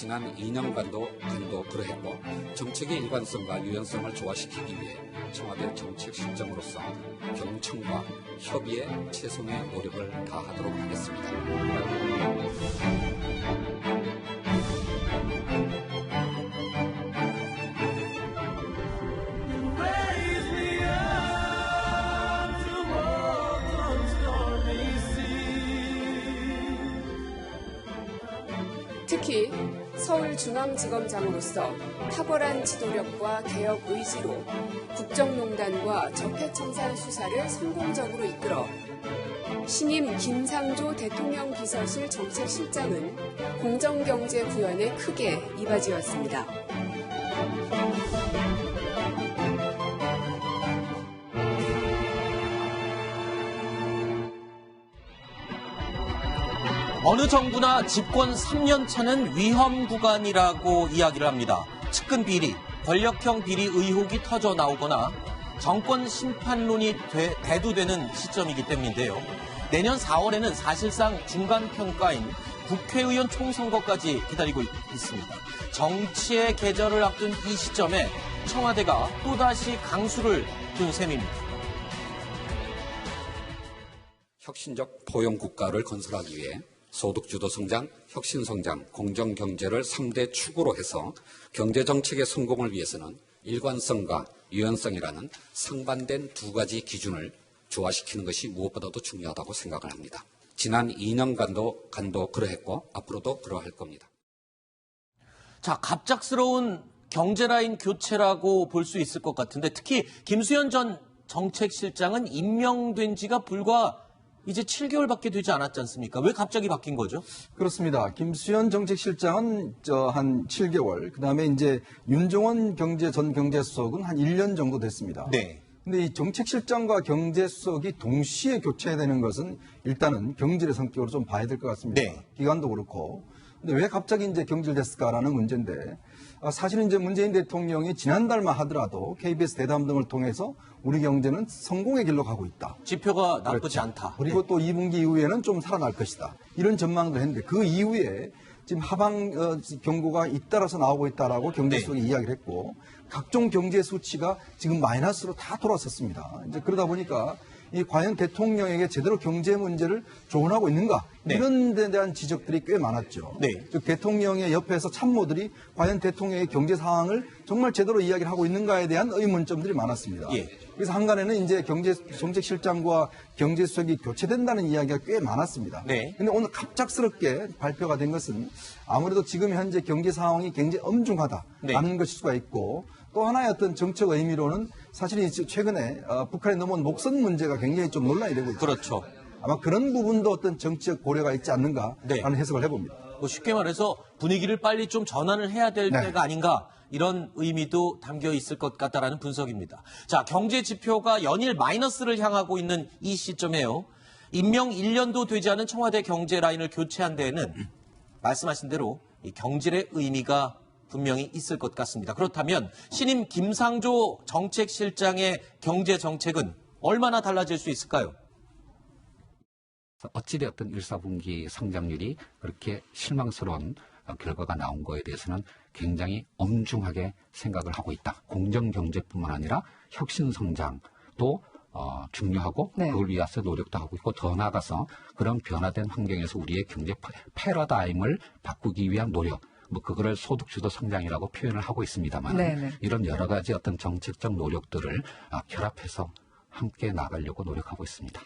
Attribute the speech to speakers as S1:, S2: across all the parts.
S1: 지난 2년간도 그러했고 정책의 일관성과 유연성을 조화시키기 위해 청와대 정책 실장으로서 경청과 협의에 최선의 노력을 다하도록 하겠습니다.
S2: 특히 서울중앙지검장으로서 탁월한 지도력과 개혁 의지로 국정농단과 적폐청산 수사를 성공적으로 이끌어 신임 김상조 대통령 비서실 정책실장은 공정경제 구현에 크게 이바지었습니다.
S3: 어느 정부나 집권 3년 차는 위험 구간이라고 이야기를 합니다. 측근 비리, 권력형 비리 의혹이 터져 나오거나 정권 심판론이 대두되는 시점이기 때문인데요. 내년 4월에는 사실상 중간평가인 국회의원 총선거까지 기다리고 있습니다. 정치의 계절을 앞둔 이 시점에 청와대가 또다시 강수를 둔 셈입니다.
S1: 혁신적 포용국가를 건설하기 위해 소득주도 성장, 혁신성장, 공정경제를 3대 축으로 해서 경제정책의 성공을 위해서는 일관성과 유연성이라는 상반된 두 가지 기준을 조화시키는 것이 무엇보다도 중요하다고 생각을 합니다. 지난 2년간도 그러했고 앞으로도 그러할 겁니다.
S3: 자, 갑작스러운 경제라인 교체라고 볼 수 있을 것 같은데 특히 김수현 전 정책실장은 임명된 지가 불과 이제 7개월밖에 되지 않았지 않습니까? 왜 갑자기 바뀐 거죠?
S4: 그렇습니다. 김수현 정책실장은 한 7개월, 그다음에 이제 윤종원 전 경제수석은 한 1년 정도 됐습니다.
S3: 네.
S4: 근데 이 정책실장과 경제수석이 동시에 교체되는 것은 일단은 경질의 성격으로 좀 봐야 될 것 같습니다.
S3: 네.
S4: 기간도 그렇고. 근데 왜 갑자기 이제 경질됐을까라는 문제인데, 사실은 이제 문재인 대통령이 지난달만 하더라도 KBS 대담 등을 통해서 우리 경제는 성공의 길로 가고 있다.
S3: 지표가 나쁘지
S4: 그렇죠.
S3: 않다.
S4: 그리고 또 2분기 이후에는 좀 살아날 것이다. 이런 전망도 했는데 그 이후에 지금 하방 경고가 잇따라서 나오고 있다라고 경제수석이 이야기를 했고 각종 경제 수치가 지금 마이너스로 다 돌아섰습니다. 이제 그러다 보니까 이 과연 대통령에게 제대로 경제 문제를 조언하고 있는가 이런 데 대한 지적들이 꽤 많았죠. 즉 대통령의 옆에서 참모들이 과연 대통령의 경제 상황을 정말 제대로 이야기를 하고 있는가에 대한 의문점들이 많았습니다. 그래서 한간에는 이제 정책실장과 경제수석이 교체된다는 이야기가 꽤 많았습니다. 그런데 오늘 갑작스럽게 발표가 된 것은 아무래도 지금 현재 경제 상황이 굉장히 엄중하다라는 것일 수가 있고 또 하나의 어떤 정책 의미로는 사실 최근에 북한에 넘어온 목선 문제가 굉장히 좀 논란이 되고 있죠.
S3: 그렇죠.
S4: 아마 그런 부분도 어떤 정치적 고려가 있지 않는가라는 해석을 해봅니다.
S3: 뭐 쉽게 말해서 분위기를 빨리 좀 전환을 해야 될 때가 아닌가 이런 의미도 담겨 있을 것 같다라는 분석입니다. 자, 경제 지표가 연일 마이너스를 향하고 있는 이 시점에요. 임명 1년도 되지 않은 청와대 경제 라인을 교체한 데에는 말씀하신 대로 이 경질의 의미가 분명히 있을 것 같습니다. 그렇다면 신임 김상조 정책실장의 경제 정책은 얼마나 달라질 수 있을까요?
S1: 어찌되었든 1, 4분기 성장률이 그렇게 실망스러운 결과가 나온 거에 대해서는 굉장히 엄중하게 생각을 하고 있다. 공정경제뿐만 아니라 혁신성장도 중요하고 그걸 위해서 노력도 하고 있고 더 나아가서 그런 변화된 환경에서 우리의 경제 패러다임을 바꾸기 위한 노력 그거를 소득주도 성장이라고 표현을 하고 있습니다만 이런 여러 가지 어떤 정책적 노력들을 결합해서 함께 나가려고 노력하고 있습니다.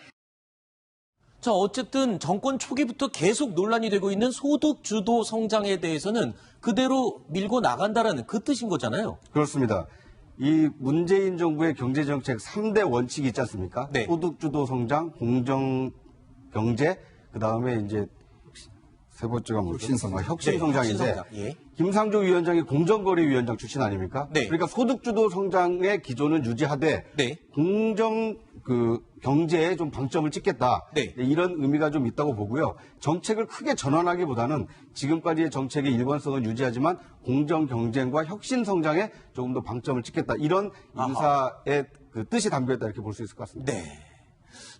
S3: 자, 어쨌든 정권 초기부터 계속 논란이 되고 있는 소득주도 성장에 대해서는 그대로 밀고 나간다라는 그 뜻인 거잖아요.
S5: 그렇습니다. 이 문재인 정부의 경제정책 3대 원칙이 있지 않습니까? 소득주도 성장, 공정경제, 그다음에 이제 세 번째가 혁신성장인데 김상조 위원장이 공정거래위원장 출신 아닙니까? 그러니까 소득주도 성장의 기조는 유지하되 경제에 좀 방점을 찍겠다. 이런 의미가 좀 있다고 보고요. 정책을 크게 전환하기보다는 지금까지의 정책의 일관성은 유지하지만 공정 경쟁과 혁신 성장에 조금 더 방점을 찍겠다. 이런 인사의 그 뜻이 담겨있다 이렇게 볼 수 있을 것 같습니다.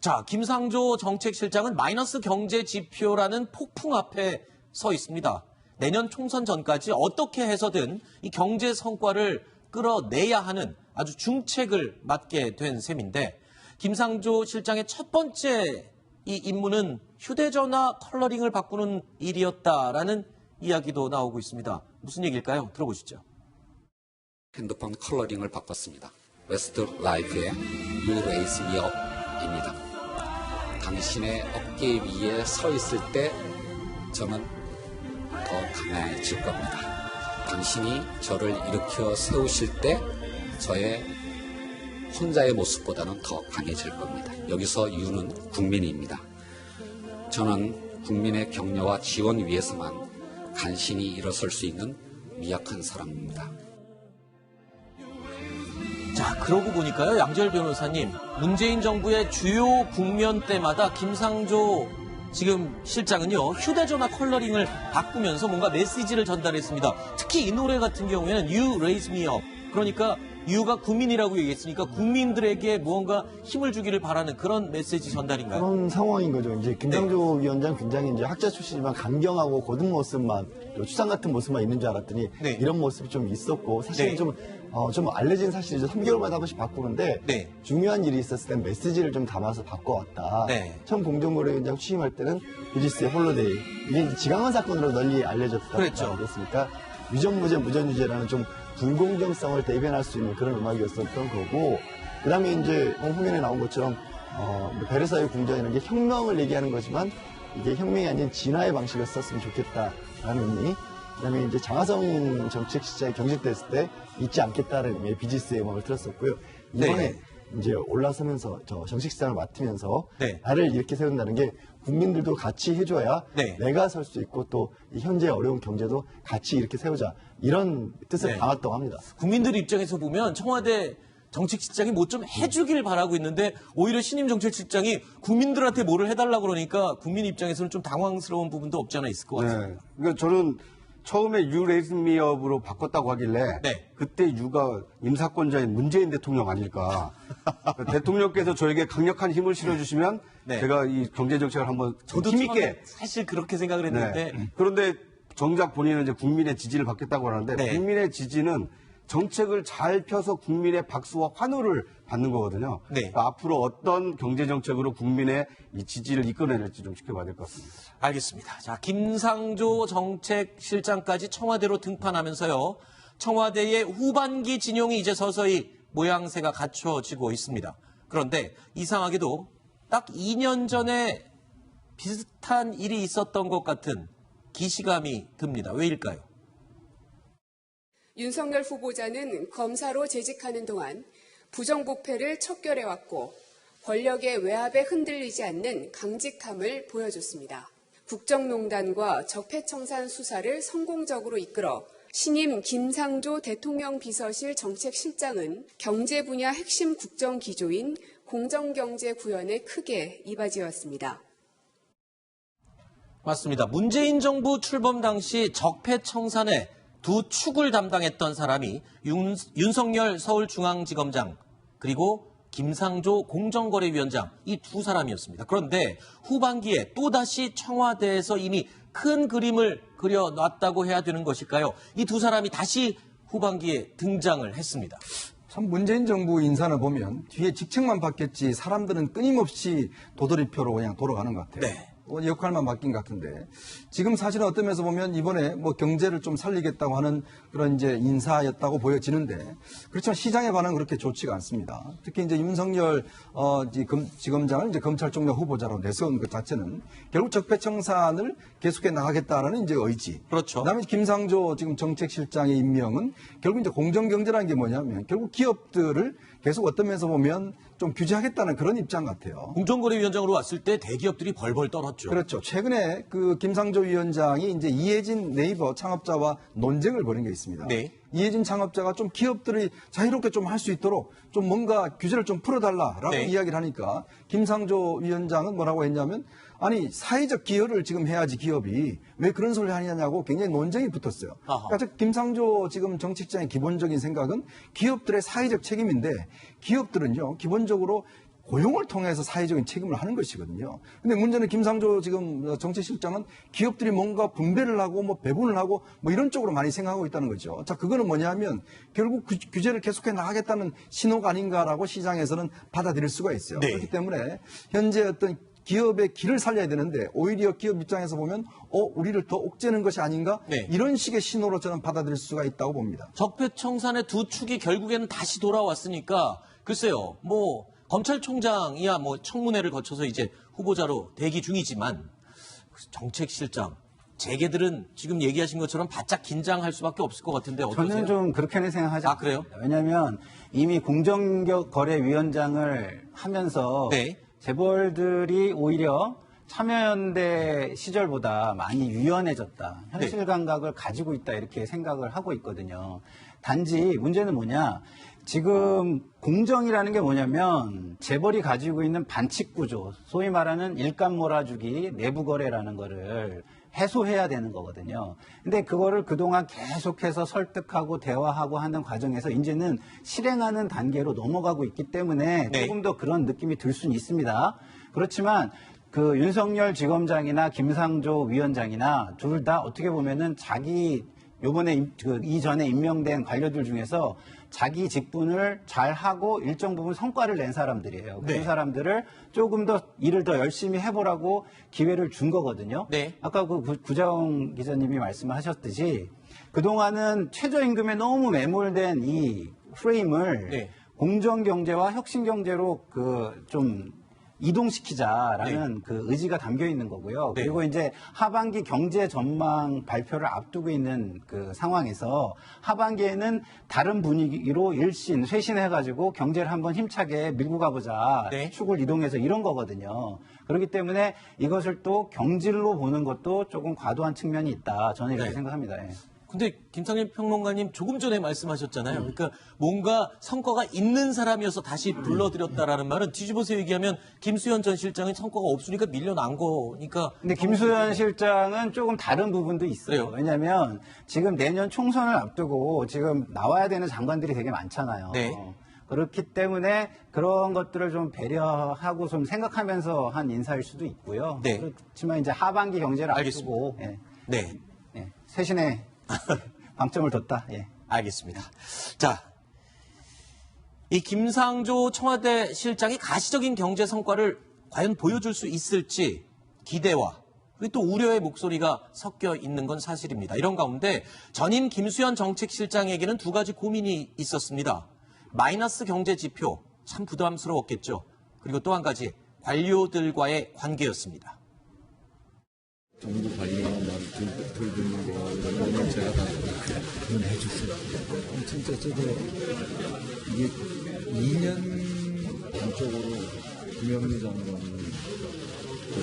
S3: 자, 김상조 정책실장은 마이너스 경제 지표라는 폭풍 앞에 서 있습니다. 내년 총선 전까지 어떻게 해서든 이 경제 성과를 끌어내야 하는 아주 중책을 맡게 된 셈인데 김상조 실장의 첫 번째 이 임무는 휴대전화 컬러링을 바꾸는 일이었다라는 이야기도 나오고 있습니다. 무슨 얘기일까요? 들어보시죠.
S1: 핸드폰 컬러링을 바꿨습니다. 웨스트 라이프의 You Raise Me Up입니다. 당신의 어깨 위에 서 있을 때 저는 더 강해질 겁니다. 당신이 저를 일으켜 세우실 때 저의 혼자의 모습보다는 더 강해질 겁니다. 여기서 U는 국민입니다. 저는 국민의 격려와 지원 위해서만 간신히 일어설 수 있는 미약한 사람입니다.
S3: 자, 그러고 보니까요, 양재열 변호사님, 문재인 정부의 주요 국면 때마다 김상조 지금 실장은요, 휴대전화 컬러링을 바꾸면서 뭔가 메시지를 전달했습니다. 특히 이 노래 같은 경우에는 You Raise Me Up. 그러니까 U가 국민이라고 얘기했으니까 국민들에게 무언가 힘을 주기를 바라는 그런 메시지 전달인가요?
S6: 그런 상황인 거죠. 이제 김상조 위원장 굉장히 이제 학자 출신이지만 강경하고 고든 모습만, 추상 같은 모습만 있는 줄 알았더니
S3: 네.
S6: 이런 모습이 좀 있었고 사실
S3: 네.
S6: 좀 알려진 사실이죠. 3개월마다 한 번씩 바꾸는데
S3: 네.
S6: 중요한 일이 있었을 땐 메시지를 좀 담아서 바꿔왔다.
S3: 네.
S6: 처음 공정거래위원장 취임할 때는 비지스의 홀로데이 이게 지강한 사건으로 널리 알려졌다.
S3: 그랬죠.
S6: 그랬으니까 유전무죄 무전유죄라는 좀 불공정성을 대변할 수 있는 그런 음악이었었던 거고 그다음에 이제 후면에 나온 것처럼 베르사유 궁전이라는 게 혁명을 얘기하는 거지만 이게 혁명이 아닌 진화의 방식을 썼으면 좋겠다라는 의미. 그다음에 이제 장하성 정책실장이 경질됐을 때 잊지 않겠다는 의미의 비지스의 음악을 들었었고요. 이번에
S3: 네.
S6: 이제 올라서면서 저 정책실장을 맡으면서
S3: 네.
S6: 나를 이렇게 세운다는 게 국민들도 같이 해줘야
S3: 네.
S6: 내가 설 수 있고 또 이 현재 어려운 경제도 같이 이렇게 세우자 이런 뜻을
S3: 네.
S6: 담았다고 합니다.
S3: 국민들 입장에서 보면 청와대 정책실장이 뭐 좀 해주길 바라고 있는데 오히려 신임 정책실장이 국민들한테 뭐를 해달라고 그러니까 국민 입장에서는 좀 당황스러운 부분도 없지 않아 있을 것 같아요.
S5: 네. 그러니까 저는 처음에 You Raise Me Up으로 바꿨다고 하길래
S3: 네.
S5: 그때 유가 임사권자인 문재인 대통령 아닐까. 대통령께서 저에게 강력한 힘을 실어주시면
S3: 네.
S5: 제가 이 경제정책을 한번
S3: 저도
S5: 힘있게.
S3: 처음에 사실 그렇게 생각을 했는데
S5: 네. 그런데 정작 본인은 이제 국민의 지지를 받겠다고 하는데
S3: 네.
S5: 국민의 지지는 정책을 잘 펴서 국민의 박수와 환호를 받는 거거든요.
S3: 네.
S5: 그러니까 앞으로 어떤 경제정책으로 국민의 이 지지를 이끌어낼지 좀 지켜봐야 될 것 같습니다.
S3: 알겠습니다. 자, 김상조 정책실장까지 청와대로 등판하면서요. 청와대의 후반기 진용이 이제 서서히 모양새가 갖춰지고 있습니다. 그런데 이상하게도 딱 2년 전에 비슷한 일이 있었던 것 같은 기시감이 듭니다. 왜일까요?
S2: 윤석열 후보자는 검사로 재직하는 동안 부정부패를 척결해왔고 권력의 외압에 흔들리지 않는 강직함을 보여줬습니다. 국정농단과 적폐청산 수사를 성공적으로 이끌어 신임 김상조 대통령 비서실 정책실장은 경제 분야 핵심 국정 기조인 공정경제 구현에 크게 이바지었습니다.
S3: 맞습니다. 문재인 정부 출범 당시 적폐청산의 두 축을 담당했던 사람이 윤석열 서울중앙지검장 그리고 김상조 공정거래위원장 이 두 사람이었습니다. 그런데 후반기에 또다시 청와대에서 이미 큰 그림을 그려놨다고 해야 되는 것일까요? 이 두 사람이 다시 후반기에 등장을 했습니다.
S4: 참 문재인 정부 인사를 보면 뒤에 직책만 바뀌었지 사람들은 끊임없이 도돌이표로 그냥 돌아가는 것 같아요.
S3: 네.
S4: 역할만 바뀐 것 같은데 지금 사실은 어떤 면에서 보면 이번에 뭐 경제를 좀 살리겠다고 하는 그런 이제 인사였다고 보여지는데 그렇지만 시장의 반응은 그렇게 좋지가 않습니다. 특히 이제 윤석열 지검장을 이제 검찰총장 후보자로 내세운 것 자체는 결국 적폐청산을 계속해 나가겠다라는 이제 의지.
S3: 그렇죠.
S4: 그다음에 김상조 지금 정책실장의 임명은 결국 이제 공정경제라는 게 뭐냐면 결국 기업들을 계속 어떤 면에서 보면 좀 규제하겠다는 그런 입장 같아요.
S3: 공정거래위원장으로 왔을 때 대기업들이 벌벌 떨었죠.
S4: 그렇죠. 최근에 그 김상조 위원장이 이제 이해진 네이버 창업자와 논쟁을 벌인 게 있습니다.
S3: 네.
S4: 이해진 창업자가 좀 기업들이 자유롭게 좀 할 수 있도록 좀 뭔가 규제를 좀 풀어달라라고
S3: 네.
S4: 이야기를 하니까 김상조 위원장은 뭐라고 했냐면 아니 사회적 기여를 지금 해야지 기업이 왜 그런 소리를 하냐고 굉장히 논쟁이 붙었어요.
S3: 아하.
S4: 그러니까 김상조 지금 정책장의 기본적인 생각은 기업들의 사회적 책임인데 기업들은요 기본적으로 고용을 통해서 사회적인 책임을 하는 것이거든요. 근데 문제는 김상조 지금 정책실장은 기업들이 뭔가 분배를 하고 뭐 배분을 하고 뭐 이런 쪽으로 많이 생각하고 있다는 거죠. 자, 그거는 뭐냐면 결국 규제를 계속해 나가겠다는 신호가 아닌가라고 시장에서는 받아들일 수가 있어요.
S3: 네.
S4: 그렇기 때문에 현재 어떤 기업의 길을 살려야 되는데 오히려 기업 입장에서 보면 우리를 더 옥죄는 것이 아닌가
S3: 네.
S4: 이런 식의 신호로 저는 받아들일 수가 있다고 봅니다.
S3: 적폐청산의 두 축이 결국에는 다시 돌아왔으니까 글쎄요. 뭐 검찰총장이야 뭐 청문회를 거쳐서 이제 후보자로 대기 중이지만 정책실장 재계들은 지금 얘기하신 것처럼 바짝 긴장할 수밖에 없을 것 같은데 어떠세요?
S7: 저는 좀 그렇게는 생각하지 않습니다.
S3: 그래요?
S7: 왜냐하면 이미 공정거래위원장을 하면서
S3: 네.
S7: 재벌들이 오히려 참여연대 시절보다 많이 유연해졌다. 현실
S3: 네.
S7: 감각을 가지고 있다 이렇게 생각을 하고 있거든요. 단지 문제는 뭐냐. 지금 공정이라는 게 뭐냐면 재벌이 가지고 있는 반칙 구조, 소위 말하는 일감 몰아주기, 내부 거래라는 거를 해소해야 되는 거거든요. 근데 그거를 그동안 계속해서 설득하고 대화하고 하는 과정에서 이제는 실행하는 단계로 넘어가고 있기 때문에
S3: 네.
S7: 조금 더 그런 느낌이 들 수는 있습니다. 그렇지만 그 윤석열 지검장이나 김상조 위원장이나 둘 다 어떻게 보면은 자기 요번에 이전에 임명된 관료들 중에서 자기 직분을 잘하고 일정 부분 성과를 낸 사람들이에요.
S3: 네.
S7: 그 사람들을 조금 더 일을 더 열심히 해보라고 기회를 준 거거든요.
S3: 네.
S7: 아까 그 구자원 기자님이 말씀하셨듯이 그동안은 최저임금에 너무 매몰된 이 프레임을
S3: 네.
S7: 공정경제와 혁신경제로 좀 이동시키자라는 그 의지가 담겨 있는 거고요.
S3: 네.
S7: 그리고 이제 하반기 경제 전망 발표를 앞두고 있는 그 상황에서 하반기에는 다른 분위기로 쇄신해가지고 경제를 한번 힘차게 밀고 가보자.
S3: 네.
S7: 축을 이동해서 이런 거거든요. 그렇기 때문에 이것을 또 경질로 보는 것도 조금 과도한 측면이 있다. 저는 이렇게
S3: 네.
S7: 생각합니다. 예.
S3: 근데 김상일 평론가님 조금 전에 말씀하셨잖아요. 그러니까 뭔가 성과가 있는 사람이어서 다시 불러들였다라는 말은 뒤집어서 얘기하면 김수현 전 실장이 성과가 없으니까 밀려난 거니까.
S7: 근데 김수현 실장은 조금 다른 부분도 있어요.
S3: 그래요?
S7: 왜냐하면 지금 내년 총선을 앞두고 지금 나와야 되는 장관들이 되게 많잖아요.
S3: 네.
S7: 그렇기 때문에 그런 것들을 좀 배려하고 좀 생각하면서 한 인사일 수도 있고요.
S3: 네.
S7: 그렇지만 이제 하반기 경제를
S3: 알겠습니다.
S7: 앞두고
S3: 네.
S7: 쇄신에 방점을 뒀다. 예.
S3: 알겠습니다. 자, 이 김상조 청와대 실장이 가시적인 경제 성과를 과연 보여줄 수 있을지 기대와 그리고 또 우려의 목소리가 섞여 있는 건 사실입니다. 이런 가운데 전임 김수현 정책실장에게는 두 가지 고민이 있었습니다. 마이너스 경제 지표 참 부담스러웠겠죠. 그리고 또 한 가지 관료들과의 관계였습니다.
S8: 정부 관리가 말을 덜 듣는 거 이런 거는 제가 다 표현해 줬어요. 진짜 저도 이게 2년 단적으로 김영미 장관을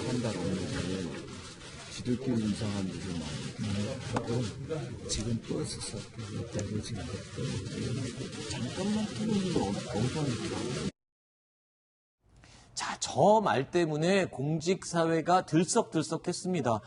S8: 한다라는 것은 지들끼리 이상한 일을 많이 지금 버스 사태가 벌어진 것도 잠깐만 틀리는 거 엉뚱하더라고요.
S3: 자, 저 말 때문에 공직사회가 들썩들썩했습니다.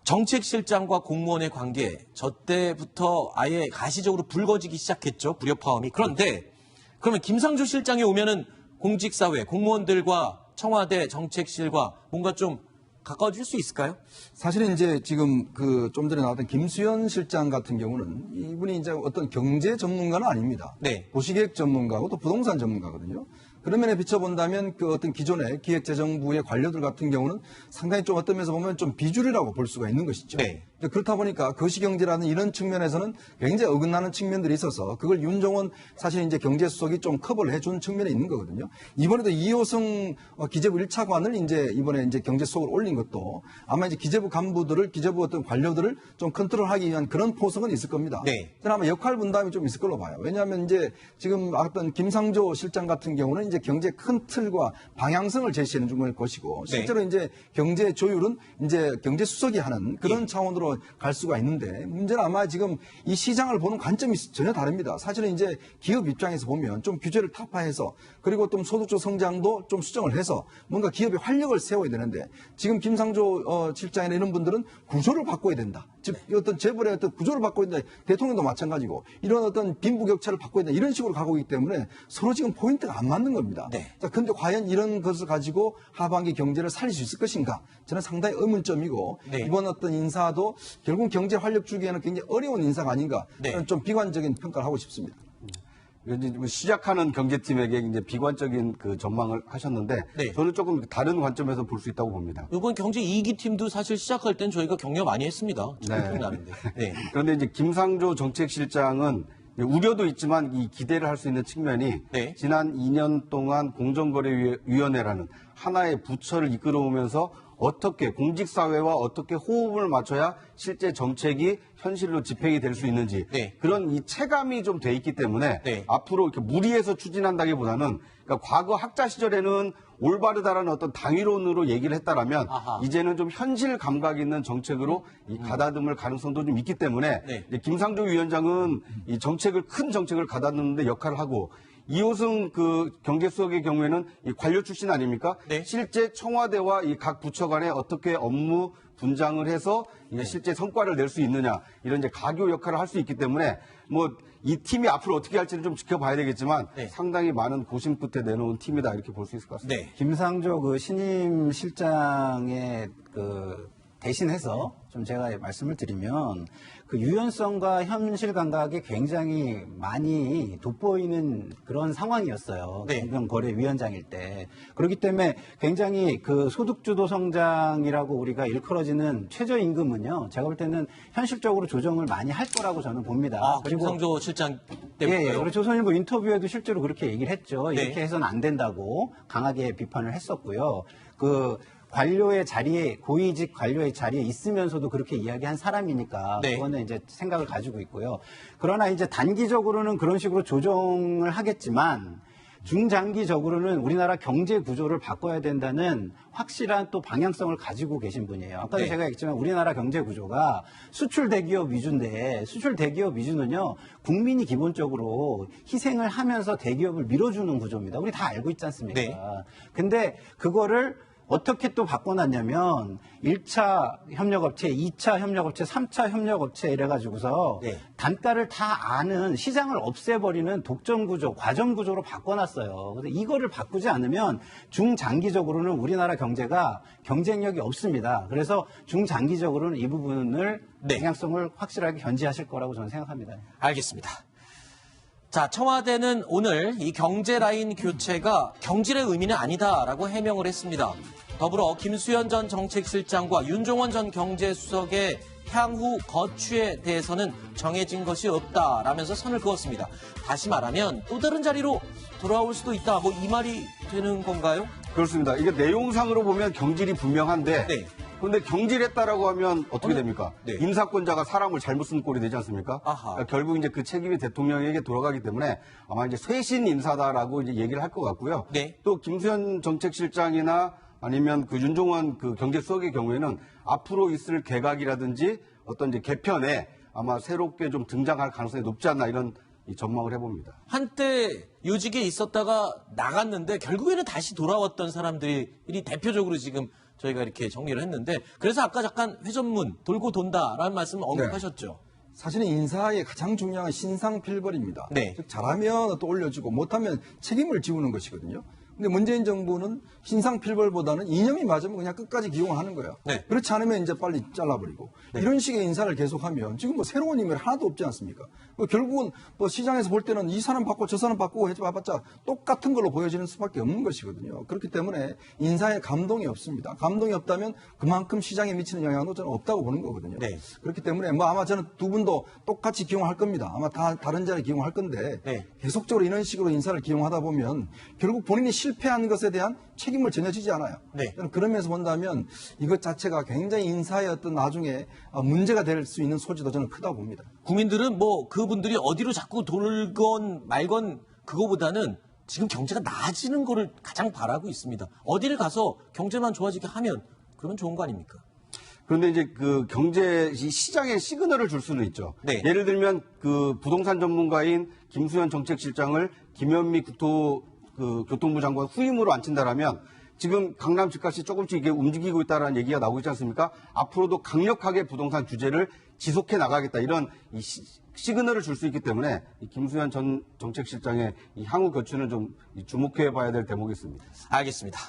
S3: 정책실장과 공무원의 관계, 저 때부터 아예 가시적으로 붉어지기 시작했죠. 불협화음이. 그런데 그러면 김상조 실장이 오면은 공직사회, 공무원들과 청와대 정책실과 뭔가 좀 가까워질 수 있을까요?
S4: 사실은 이제 지금 그 좀 전에 나왔던 김수현 실장 같은 경우는 이분이 이제 어떤 경제 전문가는 아닙니다.
S3: 네.
S4: 도시계획 전문가고 또 부동산 전문가거든요. 그런 면에 비춰본다면 그 어떤 기존의 기획재정부의 관료들 같은 경우는 상당히 좀 어떤 면에서 보면 좀 비주류라고 볼 수가 있는 것이죠.
S3: 네.
S4: 그렇다 보니까 거시경제라는 이런 측면에서는 굉장히 어긋나는 측면들이 있어서 그걸 윤종원 사실 이제 경제수석이 좀 커버를 해준 측면이 있는 거거든요. 이번에도 이호성 기재부 1차관을 이번에 이제 경제수석을 올린 것도 아마 이제 기재부 간부들을 기재부 어떤 관료들을 좀 컨트롤하기 위한 그런 포석은 있을 겁니다.
S3: 네.
S4: 저는 아마 역할 분담이 좀 있을 걸로 봐요. 왜냐하면 이제 지금 어떤 김상조 실장 같은 경우는 이제 경제 큰 틀과 방향성을 제시하는 중일 것이고 실제로 이제 경제 조율은 이제 경제수석이 하는 그런 차원으로 방향으로 갈 수가 있는데 문제는 아마 지금 이 시장을 보는 관점이 전혀 다릅니다. 사실은 이제 기업 입장에서 보면 좀 규제를 타파해서 그리고 좀 소득적 성장도 좀 수정을 해서 뭔가 기업의 활력을 세워야 되는데 지금 김상조 실장이나 이런 분들은 구조를 바꿔야 된다. 즉 어떤 재벌의 어떤 구조를 바꿔야 된다. 대통령도 마찬가지고 이런 어떤 빈부격차를 바꿔야 된다. 이런 식으로 가고 있기 때문에 서로 지금 포인트가 안 맞는 겁니다.
S3: 네.
S4: 자, 근데 과연 이런 것을 가지고 하반기 경제를 살릴 수 있을 것인가? 저는 상당히 의문점이고
S3: 네.
S4: 이번 어떤 인사도 결국 경제 활력 주기에는 굉장히 어려운 인사가 아닌가?
S3: 네.
S4: 저는 좀 비관적인 평가를 하고 싶습니다.
S5: 이제 시작하는 경제팀에게 이제 비관적인 그 전망을 하셨는데
S3: 네.
S5: 저는 조금 다른 관점에서 볼 수 있다고 봅니다.
S3: 이번 경제 2기 팀도 사실 시작할 땐 저희가 격려 많이 했습니다. 나는데. 네.
S5: 그런데 이제 김상조 정책실장은 우려도 있지만 이 기대를 할 수 있는 측면이
S3: 네.
S5: 지난 2년 동안 공정거래위원회라는 하나의 부처를 이끌어오면서 어떻게 공직사회와 어떻게 호흡을 맞춰야 실제 정책이 현실로 집행이 될 수 있는지
S3: 네.
S5: 그런 이 체감이 좀 돼 있기 때문에
S3: 네.
S5: 앞으로 이렇게 무리해서 추진한다기보다는 그러니까 과거 학자 시절에는 올바르다라는 어떤 당위론으로 얘기를 했다라면
S3: 아하.
S5: 이제는 좀 현실 감각 있는 정책으로 이 가다듬을 가능성도 좀 있기 때문에
S3: 네.
S5: 이제 김상조 위원장은 이 정책을 큰 정책을 가다듬는데 역할을 하고 이호승 그 경제수석의 경우에는 이 관료 출신 아닙니까?
S3: 네.
S5: 실제 청와대와 이 각 부처 간에 어떻게 업무 분장을 해서 이제 실제 성과를 낼 수 있느냐 이런 이제 가교 역할을 할 수 있기 때문에 뭐 이 팀이 앞으로 어떻게 할지는 좀 지켜봐야 되겠지만
S3: 네.
S5: 상당히 많은 고심 끝에 내놓은 팀이다 이렇게 볼 수 있을 것 같습니다.
S3: 네.
S7: 김상조 그 신임 실장의 그 대신해서 좀 제가 말씀을 드리면 그 유연성과 현실 감각이 굉장히 많이 돋보이는 그런 상황이었어요.
S3: 네.
S7: 공정거래위원장일 때. 그렇기 때문에 굉장히 그 소득주도 성장이라고 우리가 일컬어지는 최저임금은요. 제가 볼 때는 현실적으로 조정을 많이 할 거라고 저는 봅니다.
S3: 아,
S7: 그리고
S3: 김상조 실장
S7: 예,
S3: 때문에.
S7: 예. 우리 조선일보 인터뷰에도 실제로 그렇게 얘기를 했죠.
S3: 네.
S7: 이렇게 해서는 안 된다고 강하게 비판을 했었고요. 그 관료의 자리에 고위직 관료의 자리에 있으면서도 그렇게 이야기한 사람이니까
S3: 네.
S7: 그거는 이제 생각을 가지고 있고요. 그러나 이제 단기적으로는 그런 식으로 조정을 하겠지만 중장기적으로는 우리나라 경제 구조를 바꿔야 된다는 확실한 또 방향성을 가지고 계신 분이에요. 아까도
S3: 네.
S7: 제가 얘기했지만 우리나라 경제 구조가 수출 대기업 위주인데 수출 대기업 위주는요. 국민이 기본적으로 희생을 하면서 대기업을 밀어주는 구조입니다. 우리 다 알고 있지 않습니까?
S3: 네.
S7: 근데 그거를 어떻게 또 바꿔놨냐면 1차 협력업체, 2차 협력업체, 3차 협력업체 이래가지고서
S3: 네.
S7: 단가를 다 아는 시장을 없애버리는 독점구조, 과점구조로 바꿔놨어요. 근데 이거를 바꾸지 않으면 중장기적으로는 우리나라 경제가 경쟁력이 없습니다. 그래서 중장기적으로는 이 부분을
S3: 네.
S7: 방향성을 확실하게 견지하실 거라고 저는 생각합니다.
S3: 알겠습니다. 자, 청와대는 오늘 이 경제 라인 교체가 경질의 의미는 아니다라고 해명을 했습니다. 더불어 김수현 전 정책실장과 윤종원 전 경제수석의 향후 거취에 대해서는 정해진 것이 없다라면서 선을 그었습니다. 다시 말하면 또 다른 자리로 돌아올 수도 있다. 뭐 이 말이 되는 건가요?
S5: 그렇습니다. 이게 내용상으로 보면 경질이 분명한데
S3: 네.
S5: 그런데 경질했다라고 하면 어떻게 됩니까?
S3: 네.
S5: 인사권자가 사람을 잘못 쓴 꼴이 되지 않습니까?
S3: 아하.
S5: 그러니까 결국 이제 그 책임이 대통령에게 돌아가기 때문에 아마 이제 쇄신 인사다라고 이제 얘기를 할 것 같고요.
S3: 네.
S5: 또 김수현 정책실장이나 아니면 그 윤종원 그 경제수석의 경우에는 앞으로 있을 개각이라든지 어떤 이제 개편에 아마 새롭게 좀 등장할 가능성이 높지 않나 이런 이 전망을 해봅니다.
S3: 한때 요직에 있었다가 나갔는데 결국에는 다시 돌아왔던 사람들이 대표적으로 지금 저희가 이렇게 정리를 했는데 그래서 아까 잠깐 회전문 돌고 돈다라는 말씀 언급하셨죠.
S4: 사실은 인사의 가장 중요한 신상필벌입니다.
S3: 네.
S4: 즉 잘하면 또 올려주고 못하면 책임을 지우는 것이거든요. 근데 문재인 정부는 신상필벌보다는 이념이 맞으면 그냥 끝까지 기용을 하는 거예요.
S3: 네.
S4: 그렇지 않으면 이제 빨리 잘라버리고 이런 식의 인사를 계속하면 지금 뭐 새로운 인물이 하나도 없지 않습니까? 결국은 뭐 시장에서 볼 때는 이 사람 바꾸고 저 사람 바꾸고 해봐봤자 똑같은 걸로 보여지는 수밖에 없는 것이거든요. 그렇기 때문에 인사에 감동이 없습니다. 감동이 없다면 그만큼 시장에 미치는 영향도 저는 없다고 보는 거거든요.
S3: 네.
S4: 그렇기 때문에 뭐 아마 저는 두 분도 똑같이 기용할 겁니다. 아마 다 다른 자리에 기용할 건데
S3: 네.
S4: 계속적으로 이런 식으로 인사를 기용하다 보면 결국 본인이 실패한 것에 대한 책임을 전혀 지지 않아요.
S3: 네.
S4: 저는 그런 면에서 본다면 이것 자체가 굉장히 인사의 어떤 나중에 문제가 될 수 있는 소지도 저는 크다고 봅니다.
S3: 국민들은 뭐 그분들이 어디로 자꾸 돌건 말건 그거보다는 지금 경제가 나아지는 거를 가장 바라고 있습니다. 어디를 가서 경제만 좋아지게 하면 그러면 좋은 거 아닙니까?
S5: 그런데 이제 그 경제 이 시장에 시그널을 줄 수는 있죠.
S3: 네.
S5: 예를 들면 그 부동산 전문가인 김수현 정책실장을 김현미 교통부 장관 후임으로 앉힌다라면 지금 강남 집값이 조금씩 이게 움직이고 있다는 얘기가 나오고 있지 않습니까? 앞으로도 강력하게 부동산 규제를 지속해 나가겠다 이런 이 시그널을 줄 수 있기 때문에 이 김수현 전 정책실장의 이 향후 교추는 좀 주목해 봐야 될 대목이 있습니다.
S3: 알겠습니다.